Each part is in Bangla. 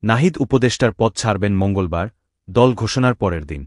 নাহিদ উপদেষ্টার পদ ছাড়বেন মঙ্গলবার, দল ঘোষণার পরের দিন।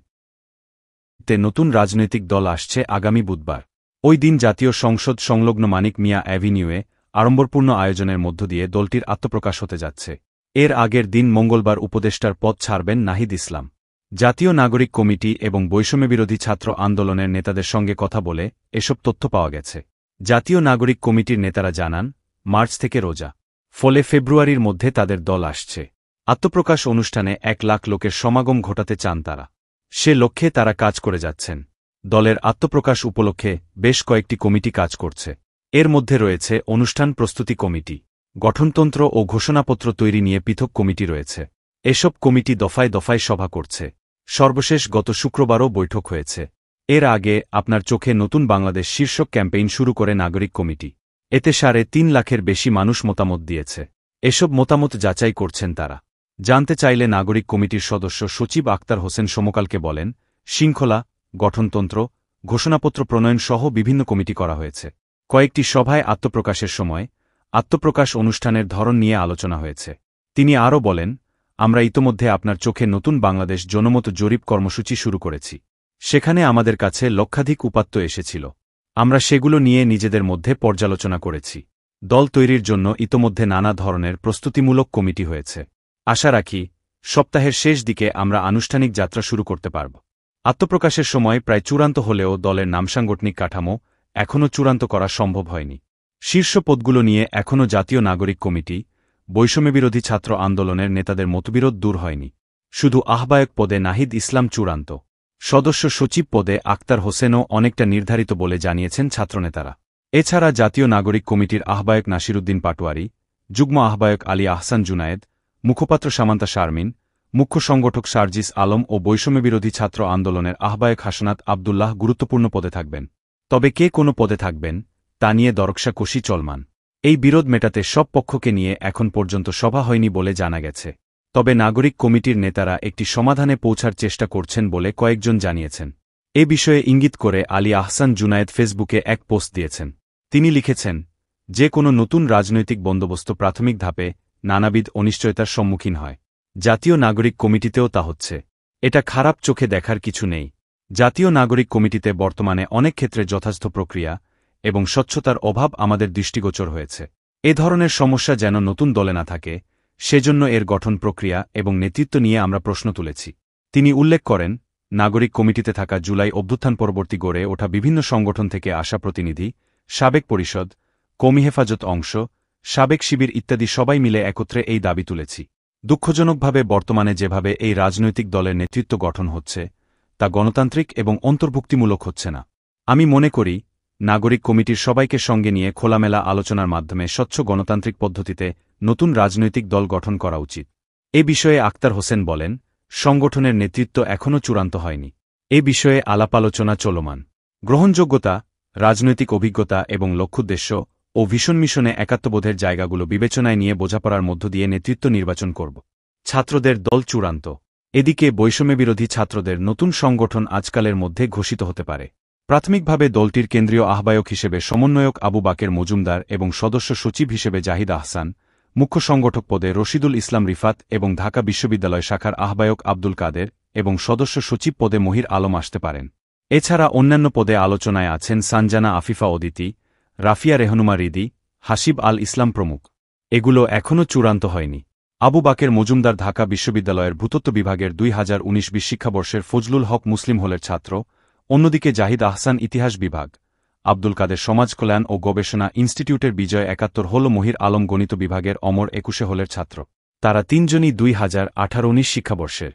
নতুন রাজনৈতিক দল আসছে আগামী বুধবার। ওই দিন জাতীয় সংসদ সংলগ্ন মানিক মিয়া অ্যাভিনিউয়ে আড়ম্বরপূর্ণ আয়োজনের মধ্য দিয়ে দলটির আত্মপ্রকাশ হতে যাচ্ছে। এর আগের দিন মঙ্গলবার উপদেষ্টার পদ ছাড়বেন নাহিদ ইসলাম। জাতীয় নাগরিক কমিটি এবং বৈষম্যবিরোধী ছাত্র আন্দোলনের নেতাদের সঙ্গে কথা বলে এসব তথ্য পাওয়া গেছে। জাতীয় নাগরিক কমিটির নেতারা জানান, মার্চ থেকে রোজা, ফলে ফেব্রুয়ারির মধ্যে তাদের দল আসছে। আত্মপ্রকাশ অনুষ্ঠানে 1 লাখ লোকের সমাগম ঘটাতে চান তারা। সে লক্ষ্যে তারা কাজ করে যাচ্ছেন। দলের আত্মপ্রকাশ উপলক্ষে বেশ কয়েকটি কমিটি কাজ করছে। এর মধ্যে রয়েছে অনুষ্ঠান প্রস্তুতি কমিটি, গঠনতন্ত্র ও ঘোষণাপত্র তৈরি নিয়ে পৃথক কমিটি রয়েছে। এসব কমিটি দফায় দফায় সভা করছে। সর্বশেষ গত শুক্রবারও বৈঠক হয়েছে। এর আগে আপনার চোখে নতুন বাংলাদেশ শীর্ষক ক্যাম্পেইন শুরু করে নাগরিক কমিটি। এতে 3.5 লাখের বেশি মানুষ মতামত দিয়েছে। এসব মতামত যাচাই করছেন তারা। জানতে চাইলে নাগরিক কমিটির সদস্য সচিব আক্তার হোসেন সমকালকে বলেন, শৃঙ্খলা, গঠনতন্ত্র, ঘোষণাপত্র প্রণয়ন সহ বিভিন্ন কমিটি করা হয়েছে। কয়েকটি সভায় আত্মপ্রকাশের সময় আত্মপ্রকাশ অনুষ্ঠানের ধরন নিয়ে আলোচনা হয়েছে। তিনি আরও বলেন, আমরা ইতোমধ্যে আপনার চোখে নতুন বাংলাদেশ জনমত জরিপ কর্মসূচি শুরু করেছি। সেখানে আমাদের কাছে লক্ষাধিক উপাত্ত এসেছিল। আমরা সেগুলো নিয়ে নিজেদের মধ্যে পর্যালোচনা করেছি। দল তৈরির জন্য ইতোমধ্যে নানা ধরনের প্রস্তুতিমূলক কমিটি হয়েছে। আশা রাখি, সপ্তাহের শেষ দিকে আমরা আনুষ্ঠানিক যাত্রা শুরু করতে পারব। আত্মপ্রকাশের সময় প্রায় চূড়ান্ত হলেও দলের নামসাংগঠনিক কাঠামো এখনও চূড়ান্ত করা সম্ভব হয়নি। শীর্ষ পদগুলো নিয়ে এখনও জাতীয় নাগরিক কমিটি, বৈষম্যবিরোধী ছাত্র আন্দোলনের নেতাদের মতবিরোধ দূর হয়নি। শুধু আহ্বায়ক পদে নাহিদ ইসলাম চূড়ান্ত। সদস্য সচিব পদে আক্তার হোসেনও অনেকটা নির্ধারিত বলে জানিয়েছেন ছাত্রনেতারা। এছাড়া জাতীয় নাগরিক কমিটির আহ্বায়ক নাসিরুদ্দিন পাটোয়ারি, যুগ্ম আহ্বায়ক আলী আহসান জুনায়েদ, মুখপাত্র সামান্তা শারমিন, মুখ্য সংগঠক সার্জিস আলম ও বৈষম্যবিরোধী ছাত্র আন্দোলনের আহ্বায়ক হাসনাত আবদুল্লাহ গুরুত্বপূর্ণ পদে থাকবেন। তবে কে কোন পদে থাকবেন, তা নিয়ে দরকষাকষি চলমান। এই বিরোধ মেটাতে সব পক্ষকে নিয়ে এখন পর্যন্ত সভা হয়নি বলে জানা গেছে। তবে নাগরিক কমিটির নেতারা একটি সমাধানে পৌঁছার চেষ্টা করছেন বলে কয়েকজন জানিয়েছেন। এ বিষয়ে ইঙ্গিত করে আলী আহসান জুনায়েদ ফেসবুকে এক পোস্ট দিয়েছেন। তিনি লিখেছেন, যে কোনো নতুন রাজনৈতিক বন্দোবস্ত প্রাথমিক ধাপে নানাবিধ অনিশ্চয়তার সম্মুখীন হয়। জাতীয় নাগরিক কমিটিতেও তা হচ্ছে। এটা খারাপ চোখে দেখার কিছু নেই। জাতীয় নাগরিক কমিটিতে বর্তমানে অনেক ক্ষেত্রে যথাযথ প্রক্রিয়া এবং স্বচ্ছতার অভাব আমাদের দৃষ্টিগোচর হয়েছে। এ ধরনের সমস্যা যেন নতুন দলে না থাকে, সেজন্য এর গঠন প্রক্রিয়া এবং নেতৃত্ব নিয়ে আমরা প্রশ্ন তুলেছি। তিনি উল্লেখ করেন, নাগরিক কমিটিতে থাকা জুলাই অভ্যুত্থান পরবর্তী গড়ে ওঠা বিভিন্ন সংগঠন থেকে আসা প্রতিনিধি, সাবেক পরিষদ, কওমি হেফাজত অংশ, সাবেক শিবির ইত্যাদি সবাই মিলে একত্রে এই দাবি তুলেছি। দুঃখজনকভাবে বর্তমানে যেভাবে এই রাজনৈতিক দলের নেতৃত্ব গঠন হচ্ছে, তা গণতান্ত্রিক এবং অন্তর্ভুক্তিমূলক হচ্ছে না। আমি মনে করি, নাগরিক কমিটির সবাইকে সঙ্গে নিয়ে খোলামেলা আলোচনার মাধ্যমে স্বচ্ছ গণতান্ত্রিক পদ্ধতিতে নতুন রাজনৈতিক দল গঠন করা উচিত। এ বিষয়ে আক্তার হোসেন বলেন, সংগঠনের নেতৃত্ব এখনও চূড়ান্ত হয়নি। এ বিষয়ে আলাপ আলোচনা চলমান। গ্রহণযোগ্যতা, রাজনৈতিক অভিজ্ঞতা এবং লক্ষ্যোদ্দেশ্য ও ভিশন মিশনে একাত্মবোধের জায়গাগুলো বিবেচনায় নিয়ে বোঝাপড়ার মধ্য দিয়ে নেতৃত্ব নির্বাচন করব। ছাত্রদের দল চূড়ান্ত। এদিকে বৈষম্যবিরোধী ছাত্রদের নতুন সংগঠন আজকালের মধ্যে ঘোষিত হতে পারে। প্রাথমিকভাবে দলটির কেন্দ্রীয় আহ্বায়ক হিসেবে সমন্বয়ক আবু বাকের মজুমদার এবং সদস্য সচিব হিসেবে জাহিদ আহসান, মুখ্য সংগঠক পদে রশিদুল ইসলাম রিফাত এবং ঢাকা বিশ্ববিদ্যালয় শাখার আহ্বায়ক আব্দুল কাদের এবং সদস্য সচিব পদে মহির আলম আসতে পারেন। এছাড়া অন্যান্য পদে আলোচনায় আছেন সানজানা আফিফা অদিতি, রাফিয়া রেহনুমা রিদি, হাসিব আল ইসলাম প্রমুখ। এগুলো এখনও চূড়ান্ত হয়নি। আবু বাকের মজুমদার ঢাকা বিশ্ববিদ্যালয়ের ভূতত্ত্ব বিভাগের 2019-20 শিক্ষাবর্ষের ফজলুল হক মুসলিম হলের ছাত্র, অন্যদিকে জাহিদ আহসান ইতিহাস বিভাগ, আব্দুল কাদের সমাজ কল্যাণ ও গবেষণা ইনস্টিটিউটের বিজয় 71 হল, মহির আলম গণিত বিভাগের অমর 21 হলের ছাত্র। তারা তিনজনই 2018-19 শিক্ষাবর্ষের।